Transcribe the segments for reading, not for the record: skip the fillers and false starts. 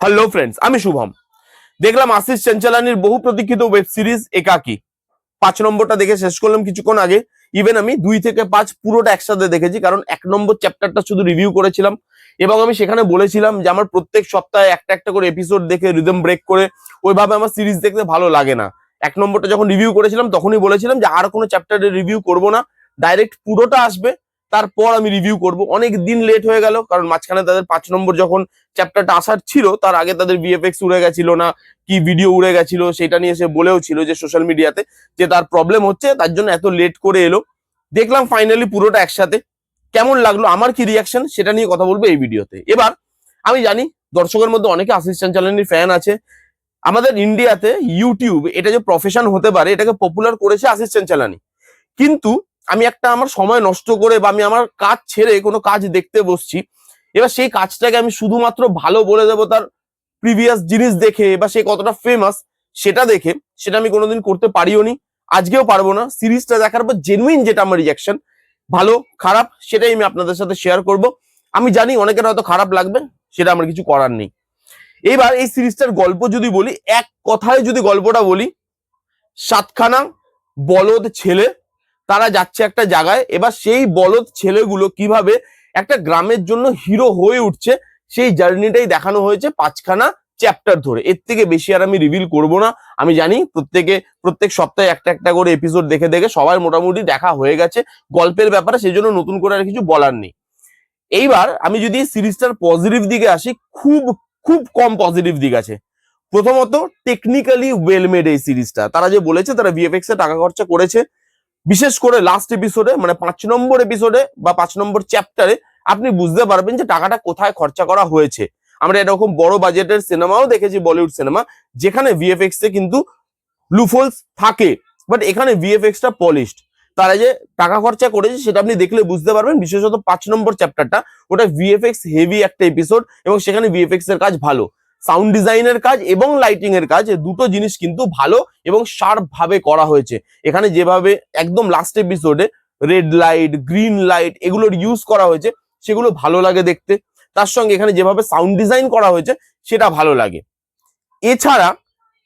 Hello friends, আমি শুভম। দেখলাম আশিস চঞ্চলানির বহু প্রতীক্ষিত ওয়েব সিরিজ একাকী 5 নম্বরটা দেখে শেষ করলাম কিছুক্ষণ আগে। ইভেন আমি 2 থেকে 5 পুরোটা একসাথে দেখেছি, কারণ 1 নম্বর চ্যাপ্টারটা শুধু রিভিউ করেছিলাম এবং আমি সেখানে বলেছিলাম যে আমার প্রত্যেক সপ্তাহে একটা একটা করে এপিসোড দেখে রিদম ব্রেক করে ওইভাবে আমার সিরিজ দেখতে ভালো লাগে না। 1 নম্বরটা যখন রিভিউ করেছিলাম তখনই বলেছিলাম যে আর কোনো চ্যাপ্টারের রিভিউ করব না, ডাইরেক্ট পুরোটা আসবে তারপর আমি রিভিউ করব। অনেক দিন লেট হয়ে গেল, কারণ মাঝখানে তাদের 5 নম্বর যখন চ্যাপ্টারটা আসার ছিল তার আগে তাদের ভিএফএক্স উড়ে গেছিল না কি ভিডিও উড়ে গেছিল, সেটা নিয়ে সে বলেও ছিল যে সোশ্যাল মিডিয়াতে যে তার প্রবলেম হচ্ছে, তার জন্য এত লেট করে এলো। দেখলাম ফাইনালি পুরোটা একসাথে। কেমন লাগলো, আমার কি রিয়াকশন, সেটা নিয়ে কথা বলবো এই ভিডিওতে। এবার আমি জানি দর্শকের মধ্যে অনেকে আশিস চঞ্চলানির ফ্যান আছে। আমাদের ইন্ডিয়াতে ইউটিউব এটা যে প্রফেশন হতে পারে এটাকে পপুলার করেছে আশিস চঞ্চলানি। কিন্তু আমি একটা আমার সময় নষ্ট করে বা আমি আমার কাজ ছেড়ে কোনো কাজ দেখতে বসছি, এবার সেই কাজটাকে আমি শুধুমাত্র ভালো বলে দেবো তার প্রিভিয়াস জিনিস দেখে বা সে কতটা ফেমাস সেটা দেখে, সেটা আমি কোনোদিন করতে পারিও নি, আজকেও পারবো না। সিরিজটা দেখার পর জেনুইন যেটা আমার রিয়াকশন, ভালো খারাপ সেটাই আমি আপনাদের সাথে শেয়ার করব। আমি জানি অনেকের হয়তো খারাপ লাগবে, সেটা আমার কিছু করার নেই। এইবার এই সিরিজটার গল্প যদি বলি, এক কথায় যদি গল্পটা বলি, 7খানা বলদ ছেলে তারা যাচ্ছে একটা জায়গায়, এবার সেই বলদ ছেলেগুলো কিভাবে একটা গ্রামের জন্য হিরো হয়ে উঠছে সেই জার্নিটাই দেখানো হয়েছে 5খানা চ্যাপ্টার ধরে। এর থেকে বেশি আর আমি রিভিল করব না। আমি জানি প্রত্যেক সপ্তাহে একটা একটা করে এপিসোড দেখে দেখে সবার মোটামুটি দেখা হয়ে গেছে গল্পের ব্যাপারে, সেই জন্য নতুন করে আর কিছু বলার নেই। এইবার আমি যদি সিরিজটার পজিটিভ দিকে আসি, খুব খুব কম পজিটিভ দিক আছে। প্রথমত, টেকনিক্যালি ওয়েল মেড এই সিরিজটা। তারা যে বলেছে তারা ভিএফএক্স এ টাকা খরচা করেছে, বিশেষ করে লাস্ট এপিসোডে মানে 5 নম্বর এপিসোডে বা 5 নম্বর চ্যাপ্টারে আপনি বুঝতে পারবেন যে টাকাটা কোথায় খরচা করা হয়েছে। আমরা এরকম বড় বাজেটের সিনেমাও দেখেছি, বলিউড সিনেমা, যেখানে ভিএফএক্স এ কিন্তু লুফোলস থাকে, বাট এখানে ভিএফএক্স টা পলিশড। তারা যে টাকা খরচা করেছে সেটা আপনি দেখলে বুঝতে পারবেন। বিশেষত 5 নম্বর চ্যাপ্টারটা, ওটা ভিএফএক্স হেভি একটা এপিসোড এবং সেখানে ভিএফএক্স এর কাজ ভালো, সাউন্ড ডিজাইনের কাজ এবং লাইটিং এর কাজ, দুটো জিনিস কিন্তু ভালো এবং শার্প ভাবে করা হয়েছে। এখানে যেভাবে একদম লাস্ট এপিসোডে রেড লাইট, গ্রিন লাইট এগুলোর ইউজ করা হয়েছে সেগুলো ভালো লাগে দেখতে। তার সঙ্গে এখানে যেভাবে সাউন্ড ডিজাইন করা হয়েছে সেটা ভালো লাগে। এছাড়া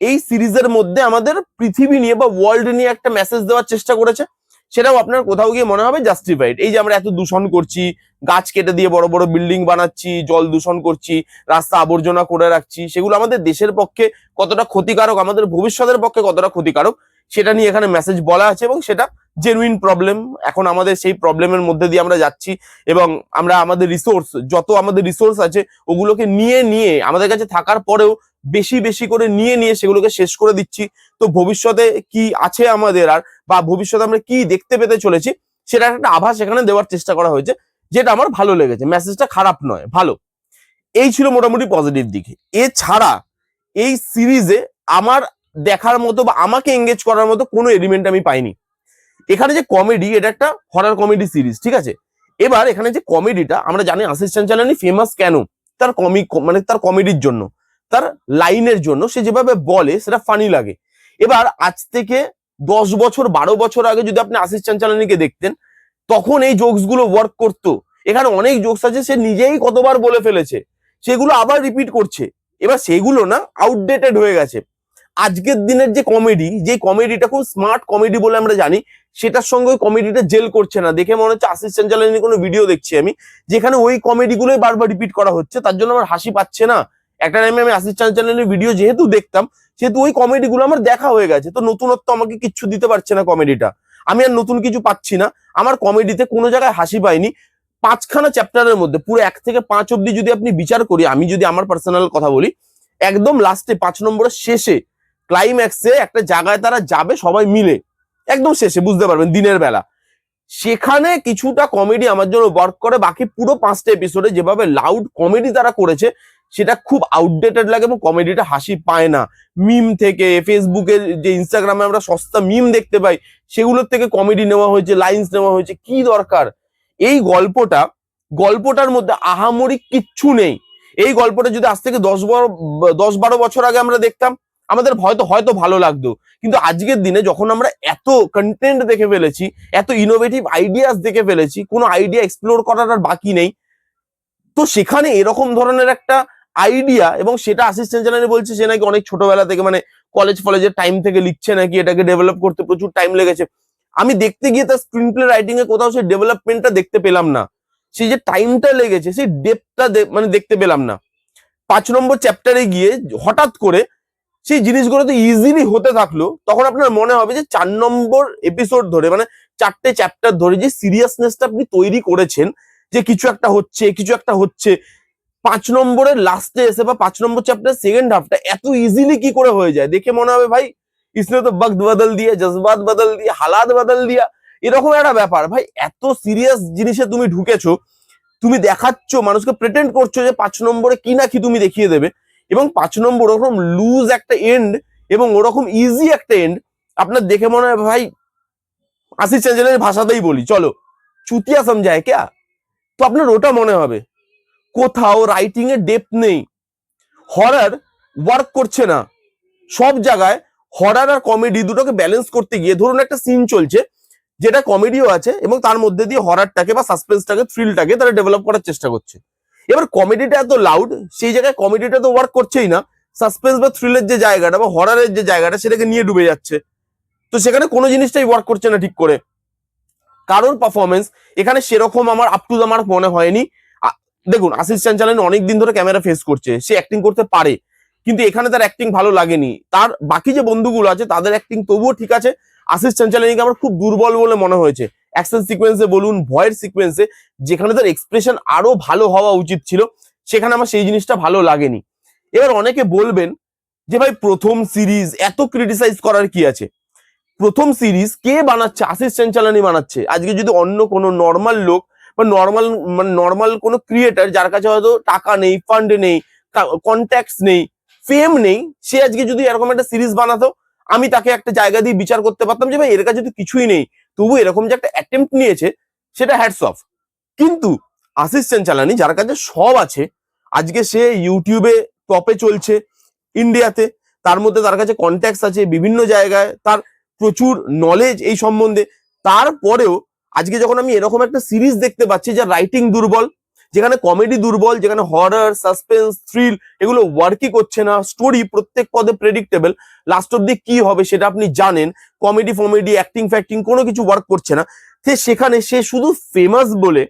এই সিরিজের মধ্যে আমাদের পৃথিবী নিয়ে বা ওয়ার্ল্ড নিয়ে একটা মেসেজ দেওয়ার চেষ্টা করেছে, সেটাও আপনার কোথাও গিয়ে মনে হবে জাস্টিফাইড। এই যে আমরা এত দূষণ করছি, গাছ কেটে দিয়ে বড় বড় বিল্ডিং বানাচ্ছি, জল দূষণ করছি, রাস্তা আবর্জনা করে রাখছি, সেগুলো আমাদের দেশের পক্ষে কতটা ক্ষতিকারক, আমাদের ভবিষ্যতের পক্ষে কতটা ক্ষতিকারক, সেটা নিয়ে এখানে মেসেজ বলা আছে এবং সেটা জেনুইন প্রবলেম। এখন আমাদের সেই প্রবলেমের মধ্যে দিয়ে আমরা যাচ্ছি এবং আমরা আমাদের রিসোর্স আছে ওগুলোকে নিয়ে নিয়ে আমাদের কাছে থাকার পরেও বেশি বেশি করে নিয়ে নিয়ে সেগুলোকে শেষ করে দিচ্ছি। তো ভবিষ্যতে কি আছে আমাদের আর, বা ভবিষ্যতে আমরা কি দেখতে পেতে চলেছি, সেটা একটা আভাস এখানে দেওয়ার চেষ্টা করা হয়েছে, যেটা আমার ভালো লেগেছে। মেসেজটা খারাপ নয়, ভালো। এই ছিল মোটামুটি পজিটিভ দিকে। এছাড়া এই সিরিজে আমার দেখার মতো বা আমাকে এঙ্গেজ করার মতো কোনো এলিমেন্ট আমি পাইনি। এখানে যে কমেডি, এটা একটা হরর কমেডি সিরিজ, ঠিক আছে। এবার এখানে যে কমেডিটা, আমরা জানি আশিস চঞ্চলানি ফেমাস কেন, তার মানে তার কমেডির জন্য, তার লাইনের জন্য, সে যেভাবে বলে সেটা ফানি লাগে। এবার আজ থেকে 10 বছর 12 বছর আগে যদি আপনি আশিস চঞ্চলানিকে দেখতেন, তখন এই জোকস গুলো ওয়ার্ক করতো। এখানে অনেক জোকস আছে সে নিজেই কতবার বলে ফেলেছে, সেগুলো আবার রিপিট করছে। এবার সেগুলো না আউটডেটেড হয়ে গেছে। আজকের দিনের যে কমেডি, যে কমেডিটা খুব স্মার্ট কমেডি বলে আমরা জানি, সেটার সঙ্গে ওই কমেডিটা জেল করছে না। দেখে মনে হচ্ছে আশিস চঞ্চলানির কোনো ভিডিও দেখছি আমি, যেখানে ওই কমেডি গুলোই বারবার রিপিট করা হচ্ছে, তার জন্য আমার হাসি পাচ্ছে না। একটা টাইমে আমি আশিস চঞ্চলানির ভিডিও যেহেতু দেখতাম, সেহেতু ওই কমেডি গুলো আমার দেখা হয়ে গেছে, তো নতুনত্ব আমাকে কিচ্ছু দিতে পারছে না কমেডিটা। আমি আর নতুন কিছু পাচ্ছি না। আমার কমেডিতে কোনো জায়গায় হাসি পাইনি। 5খানা চ্যাপ্টারের মধ্যে পুরো 1 থেকে 5 অব্দি যদি আপনি বিচার করি, আমি যদি আমার পার্সোনাল কথা বলি, একদম লাস্টে 5 নম্বরের শেষে ক্লাইম্যাক্সে একটা জায়গায় তারা যাবে সবাই মিলে, একদম শেষে বুঝতে পারবেন দিনের বেলা, সেখানে কিছুটা কমেডি আমার জন্য ওয়ার্ক করে। বাকি পুরো 5টা এপিসোডে যেভাবে লাউড কমেডি তারা করেছে সেটা খুব আউটডেটেড লাগে এবং কমেডিটা হাসি পায় না। মিম থেকে, ফেসবুকে যে ইনস্টাগ্রামে আমরা সস্তা মিম দেখতে পাই, সেগুলোর থেকে কমেডি নেওয়া হয়েছে, লাইন্স নেওয়া হয়েছে, কি দরকার। এই গল্পটার মধ্যে আহামরি কিচ্ছু নেই। এই গল্পটা যদি আজ থেকে 10-12 বছর আগে আমরা দেখতাম, আমাদের হয়তো ভালো লাগতো। কিন্তু আজকের দিনে যখন আমরা এত কন্টেন্ট দেখে ফেলেছি, এত ইনোভেটিভ আইডিয়াস দেখে ফেলেছি, কোনো আইডিয়া এক্সপ্লোর করার আর বাকি নেই, তো সেখানে এরকম ধরনের একটা আইডিয়া, এবং সেটা আশিস চেঞ্চালানি বলছে সে নাকি অনেক ছোটবেলা থেকে মানে কলেজের টাইম থেকে লিখছে নাকি, এটাকে ডেভেলপ করতে প্রচুর টাইম লেগেছে। আমি দেখতে গিয়ে তার স্ক্রিন প্লে রাইটিং এ কোথাও সেই ডেভেলপমেন্টটা দেখতে পেলাম না, সেই যে টাইমটা লেগেছে সেই ডেপথটা মানে দেখতে পেলাম না। 5 নম্বর চ্যাপ্টারে গিয়ে হঠাৎ করে সেই জিনিসগুলো তো ইজিলি হতে থাকলো, তখন আপনার মনে হবে যে 4 নম্বর এপিসোড ধরে মানে 4টে চ্যাপ্টার ধরে যে সিরিয়াসনেসটা আপনি তৈরি করেছেন যে কিছু একটা হচ্ছে 5 নম্বরের লাস্টে এসে বা 5 নম্বর চ্যাপ্টার সেকেন্ড হাফটা এত ইজিলি কি করে হয়ে যায়, দেখে মনে হবে ভাই इसने তো वक्त बदल दिया, जज्बात बदल दिया, हालात बदल दिया, এরকম একটা ব্যাপার। ভাই এত সিরিয়াস জিনিসে তুমি ঢুকেছো, তুমি দেখাচ্ছ মানুষকে, প্রেটেন্ড করছো যে 5 নম্বরে কি না কি তুমি দেখিয়ে দেবে, এবং 5 নম্বর ওরকম লুজ একটা এন্ড এবং ওরকম ইজি একটা এন্ড আপনার দেখে মনে হয় ভাই, আশিস চেঞ্চালানির ভাষাতেই বলি চলো, চুতিয়া সমঝায় ক্যা। তো আপনার ওটা মনে হবে। কোথাও রাইটিং এ ডেপথ নেই, হরার ওয়ার্ক করছে না, সব জায়গায় হরার আর কমেডি দুটোকে ব্যালেন্স করতে গিয়ে ধরুন একটা সিন চলছে যেটা কমেডিও আছে এবং তার মধ্যে দিয়ে হরারটাকে বা সাসপেন্সটাকে থ্রিলটাকে তারা ডেভেলপ করার চেষ্টা করছে। এবার কমেডিটা এত লাউড, সেই জায়গায় কমেডিটা তো ওয়ার্ক করছেই না, সাসপেন্স বা থ্রিলের যে জায়গাটা বা হরারের যে জায়গাটা সেটাকে নিয়ে ডুবে যাচ্ছে। তো সেখানে কোনো জিনিসটাই ওয়ার্ক করছে না ঠিক করে। কারোর পারফরমেন্স এখানে সেরকম আমার আপ টু দ্য মার্ক মনে হয়নি। দেখুন আশিস চেঞ্চালানি অনেকদিন ধরে ক্যামেরা ফেস করছে, সে অ্যাক্টিং করতে পারে, কিন্তু এখানে তার অ্যাক্টিং ভালো লাগেনি। তার বাকি যে বন্ধুগুলো আছে তাদের অ্যাক্টিং তবুও ঠিক আছে, আশিস চেঞ্চালানিকে আমার খুব দুর্বল বলে মনে হয়েছে। অ্যাকশন সিকোয়েন্সে বলুন, ভয়ের সিকোয়েন্সে, যেখানে তার এক্সপ্রেশন আরো ভালো হওয়া উচিত ছিল সেখানে আমার সেই জিনিসটা ভালো লাগেনি। এবার অনেকে বলবেন যে ভাই প্রথম সিরিজ এত ক্রিটিসাইজ করার কি আছে, প্রথম সিরিজ কে বানাচ্ছে? আশিস চেঞ্চালানি বানাচ্ছে। আজকে যদি অন্য কোনো নর্মাল লোক বা নর্মাল কোনো ক্রিয়েটার যার কাছে হয়তো টাকা নেই, ফান্ড নেই, কন্ট্যাক্টস নেই, ফেম নেই, সে আজকে যদি এরকম একটা সিরিজ বানাতো, আমি তাকে একটা জায়গা দিয়ে বিচার করতে পারতাম যে ভাই এর কাছে তো কিছুই নেই, তবু এরকম যে একটা অ্যাটেম্প্ট নিয়েছে সেটা হ্যাটস অফ। কিন্তু আশিস চেঞ্চালানি যার কাছে সব আছে, আজকে সে ইউটিউবে টপে চলছে ইন্ডিয়াতে, তার মধ্যে তার কাছে কন্ট্যাক্টস আছে বিভিন্ন জায়গায়, তার প্রচুর নলেজ এই সম্বন্ধে, তারপরেও আজকে যখন আমি এরকম একটা সিরিজ দেখতে পাচ্ছি যার রাইটিং দুর্বল, যেখানে কমেডি দুর্বল, যেখানে হরর, সাসপেন্স, থ্রিল এগুলো ওয়ার্কই করছে না, স্টোরি প্রত্যেক পদে প্রেডিক্টেবল, লাস্ট অব্দি কি হবে সেটা আপনি জানেন, কমেডি অ্যাক্টিং ফ্যাক্টিং কোনো কিছু ওয়ার্ক করছে না, সেখানে সে শুধু ফেমাস বলে,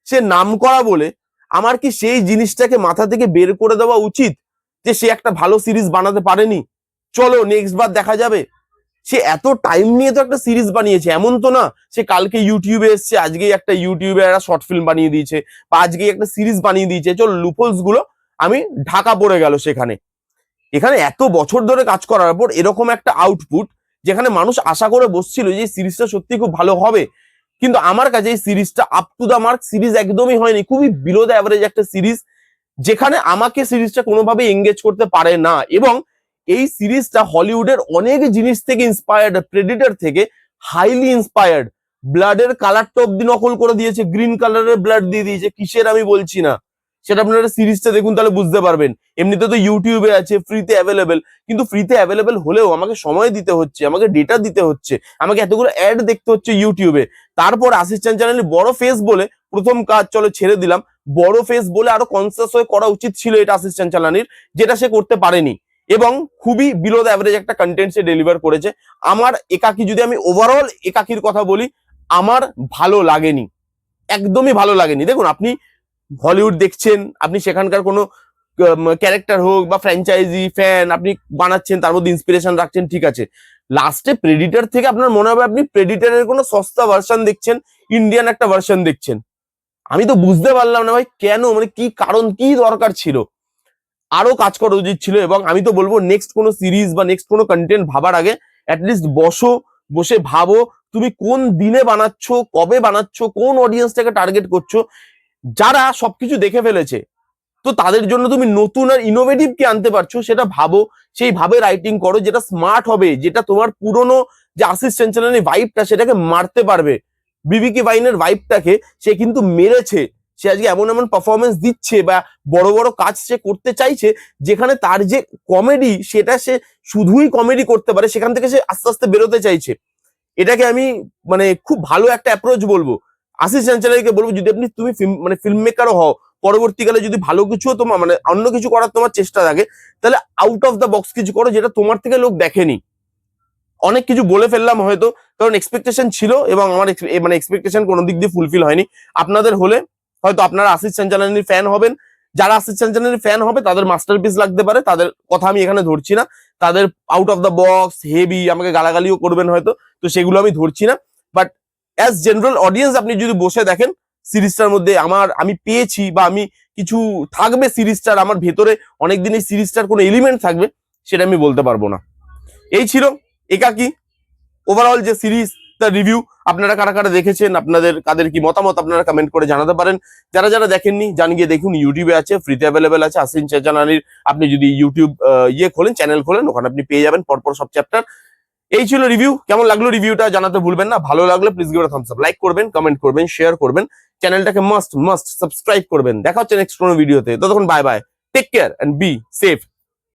সে নাম করা বলে, আমার কি সেই জিনিসটাকে মাথা থেকে বের করে দেওয়া উচিত যে সে একটা ভালো সিরিজ বানাতে পারেনি, চলো নেক্সট বার দেখা যাবে? সে এত টাইম নিয়ে তো একটা সিরিজ বানিয়েছে, এমন তো না সে কালকে ইউটিউবে এসছে, আজকেই একটা ইউটিউবে একটা শর্ট ফিল্ম বানিয়ে দিয়েছে বা আজকেই একটা সিরিজ বানিয়ে দিয়েছে, চল লুপহোলস গুলো আমি ঢাকা পড়ে গেল সেখানে। এখানে এত বছর ধরে কাজ করার পর এরকম একটা আউটপুট, যেখানে মানুষ আশা করে বসছিল যে সিরিজটা সত্যি খুব ভালো হবে, কিন্তু আমার কাছে এই সিরিজটা up to the mark series একদমই হয়নি, খুবই বিলো দ্য অ্যাভারেজ একটা সিরিজ, যেখানে আমাকে সিরিজটা কোনোভাবে এঙ্গেজ করতে পারে না। এবং এই সিরিজটা হলিউডের অনেক জিনিস থেকে ইন্সপায়ার্ড, প্রেডিটর থেকে হাইলি ইন্সপায়ার্ড, ব্লাডের কালারটা অব্দি নকল করে দিয়েছে, গ্রিন কালারের ব্লাড দিয়ে দিয়েছে, কিসের আমি বলছি না, সেটা আপনারা সিরিজটা দেখুন তাহলে বুঝতে পারবেন। এমনিতে তো ইউটিউবে আছে, ফ্রিতে অ্যাভেলেবেল, কিন্তু ফ্রিতে অ্যাভেলেবেল হলেও আমাকে সময় দিতে হচ্ছে, আমাকে ডেটা দিতে হচ্ছে, আমাকে এতগুলো অ্যাড দেখতে হচ্ছে ইউটিউবে। তারপর আশিস চেঞ্চালানি বড় ফেস বলে প্রথম কাজ চলো ছেড়ে দিলাম, বড় ফেস বলে আরো কনসিয়াস হয়ে করা উচিত ছিল এটা আশিস চেঞ্চালানির, যেটা সে করতে পারেনি, এবং খুবই বিলো দ্য অ্যাভারেজ একটা কন্টেন্ট সে ডেলিভার করেছে। আমার একাকি, যদি আমি ওভারঅল একাকির কথা বলি, আমার ভালো লাগেনি, একদমই ভালো লাগেনি। দেখুন আপনি হলিউড দেখছেন, আপনি সেখানকার কোনো ক্যারেক্টার হোক বা ফ্র্যাঞ্চাইজি ফ্যান আপনি বানাচ্ছেন, তার মধ্যে ইন্সপিরেশন রাখছেন, ঠিক আছে, লাস্টে প্রেডিটর থেকে আপনার মনে হবে আপনি প্রেডিটরের কোনো সস্তা ভার্সন দেখছেন, ইন্ডিয়ান একটা ভার্সন দেখছেন। আমি তো বুঝতে পারলাম না ভাই কেন, মানে কি কারণ, কি দরকার ছিল, আরো কাজ করা উচিত ছিল। এবং আমি তো বলবো নেক্সট কোনো সিরিজ বা নেক্সট কোনো কন্টেন্ট ভাবার আগে অ্যাটলিস্ট বসে ভাবো তুমি কোন দিনে বানাচ্ছ, কবে বানাচ্ছ, কোন অডিয়েন্সটাকে টার্গেট করছো। যারা সবকিছু দেখে ফেলেছে, তো তাদের জন্য তুমি নতুন আর ইনোভেটিভ কি আনতে পারছো সেটা ভাবো, সেইভাবে রাইটিং করো যেটা স্মার্ট হবে, যেটা তোমার পুরনো যে আশিস চেঞ্চালানি ভাইবটা সেটাকে মারতে পারবে। বিবিকে বাইনের ভাইবটাকে সে কিন্তু মেরেছে, সে আজকে এমন এমন পারফরমেন্স দিচ্ছে বা বড় বড় কাজ সে করতে চাইছে, যেখানে তার যে কমেডি সেটা সে শুধুই কমেডি করতে পারে, সেখান থেকে সে আস্তে আস্তে বেরোতে চাইছে। এটাকে আমি মানে খুব ভালো একটা অ্যাপ্রোচ বলবো। আশিস চেঞ্চালানিকে বলবো যদি তুমি ফিল্ম মেকারও হও, পরবর্তীকালে যদি ভালো কিছু তোমার মানে অন্য কিছু করার তোমার চেষ্টা থাকে, তাহলে আউট অফ দ্য বক্স কিছু করো যেটা তোমার থেকে লোক দেখেনি। অনেক কিছু বলে ফেললাম হয়তো, কারণ এক্সপেকটেশন ছিল এবং আমার মানে এক্সপেকটেশন কোনো দিক দিয়ে ফুলফিল হয়নি। আপনাদের হলে হয়তো আপনারা আশিস চাঞ্চালানির ফ্যান হবেন, যারা আশিস চাঞ্চালানির ফ্যান হবে তাদের মাস্টারপিস লাগতে পারে, তাদের কথা আমি এখানে ধরছি না। তাদের out of the box heavy আমাকে গালাগালিও করবেন হয়তো, তো সেগুলো আমি ধরছি না। বাট অ্যাজ জেনারেল অডিয়েন্স আপনি যদি বসে দেখেন সিরিজটার মধ্যে আমি পেয়েছি বা আমি কিছু থাকবে সিরিজটার আমার ভেতরে, অনেকদিন এই সিরিজটার কোনো এলিমেন্ট থাকবে সেটা আমি বলতে পারবো না। এই ছিল একাকী ওভারঅল যে সিরিজ, তার রিভিউ। আপনারা কারা কারা দেখেছেন, আপনাদের কাদের কি মতামত আপনারা কমেন্ট করে জানাতে পারেন। যারা যারা দেখেননি জান গিয়ে দেখুন, ইউটিউবে আছে, ফ্রিতে অ্যাভেলেবেল আছে আশিস চাঞ্চালানির। আপনি যদি ইউটিউব খোলেন, চ্যানেল খোলেন, ওখানে আপনি পেয়ে যাবেন পরপর সব চ্যাপ্টার। এই ছিল রিভিউ। কেমন লাগলো রিভিউটা জানাতে ভুলবেন না। ভালো লাগলে please give a Thums up, like করবেন, কমেন্ট করবেন, শেয়ার করবেন, চ্যানেলটাকে মাস্ট সাবস্ক্রাইব করবেন। দেখা হচ্ছে নেক্সট কোনো ভিডিওতে। ততক্ষণ bye bye, take care and be safe.